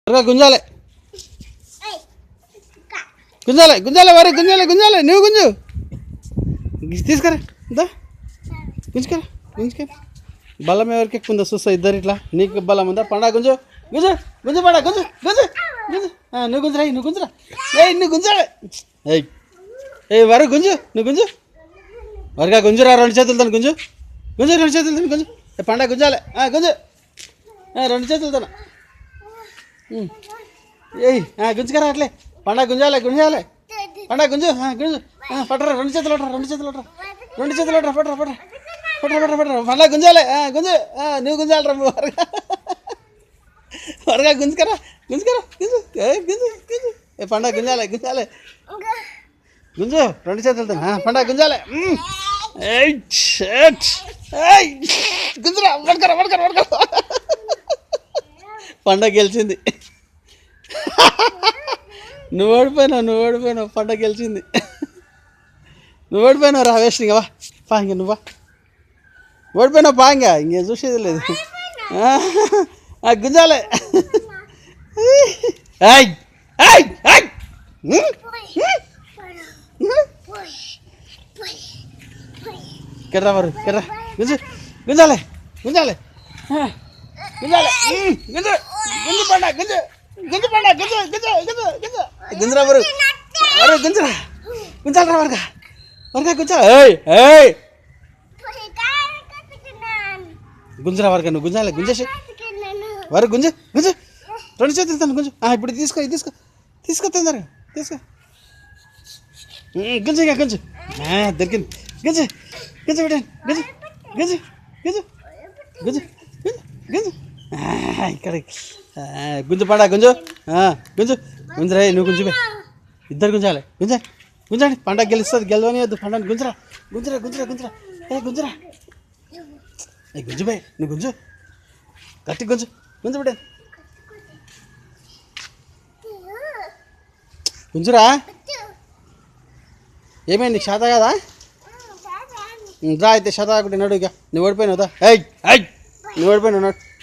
త్వరగా గుంజాలి గుంజాలి గుంజాలి వరే గుంజాలి గుంజాలి నువ్వు గుంజు తీసుకురా ఇందా గుంజుకరా గుంజుకరా బలం ఎవరికి ఎక్కువ ఉందా చూస్తా ఇద్దరు ఇట్లా నీకు బలం ఉందా పండా గుంజు గుంజు గుంజు పండా గుంజు గుంజు గుంజు నువ్వు గుంజురా నువ్వు గుంజురా నువ్వు గుంజాలి వరకు గుంజు నువ్వు గుంజు వరగా గుంజురా రెండు చేతులతో గుంజు గుంజు రెండు చేతులతో గుంజు పండా గుంజాలి గుంజు రెండు చేతులతో గుంజుకరా అట్లే పండా గుంజాలి గుంజాలి పండా గుంజు గుంజు పట్టరా రెండు చేతులు పట్టరా రెండు చేతులు పట్టరా రెండు చేతులు పట్టరా పట్టరా పట్టరా పట్టరా పట్టరా పట్టరా పండా గుంజాలి గుంజు నువ్వు గుంజాలరా వరగా వరగా గుంజుకరా గుంజుకరా గుంజు గుంజు గుంజు పండా గుంజాలి గుంజాలి గుంజు రెండు చేతులతో పండా గుంజాలి గుంజురా పడకరా పడకరా పడకరా పండగ గెలిచింది నువ్వు ఓడిపోయినావు పండగ గెలిచింది నువ్వు ఓడిపోయినావు రా వేస్ట్ ఇంకా పా ఇంక నువ్వా ఓడిపోయినావు పా ఇంకా ఇంకేం చూసేది లేదు గుంజాలే కెర్రా మరి కెర్రా గుంజు గుంజాలే గుంజాలే గుంజాలే గుంజు గుంజు పండ గుంజు గుంజు పండ గుంజు గుంజు గుంజు గుంజు గుంజురా వరు వరు గుంజురా గుంజాలరా వరగా వరగా గుంజా గుంజురా వరగా నువ్వు గుంజాలి గుంజేసి వరకు గుంజు గుంజు రెండు చేతులు తను గుంజు ఇప్పుడు తీసుకో తీసుకో తీసుకో తొందరగా తీసుకో గుంజు ఇక గుంజు దొరికింది గుంజు గుంజు పెట్టండి గుంజు గుంజు గుంజు గుంజు గుంజు ఇక్కడ గుంజు పడా గుంజు గుంజు గుంజురా నువ్వు గుంజువే ఇద్దరు గుంజాలి గుంజా గుంజండి పండగ గెలుస్తుంది గెలవని వద్దు పండగ గుంజురా గుంజురా గుంజురా గుంజురా గుంజురా గుంజుబే నువ్వు గుంజు గట్టి గుంజు గుంజు బిడ్డ గుంజురా ఏమైంది నీకు శాత కదా రా అయితే శాత ఒకటి నడు ఇక నువ్వు ఓడిపోయినావుదా నువ్వు ఓడిపోయినావు నాడు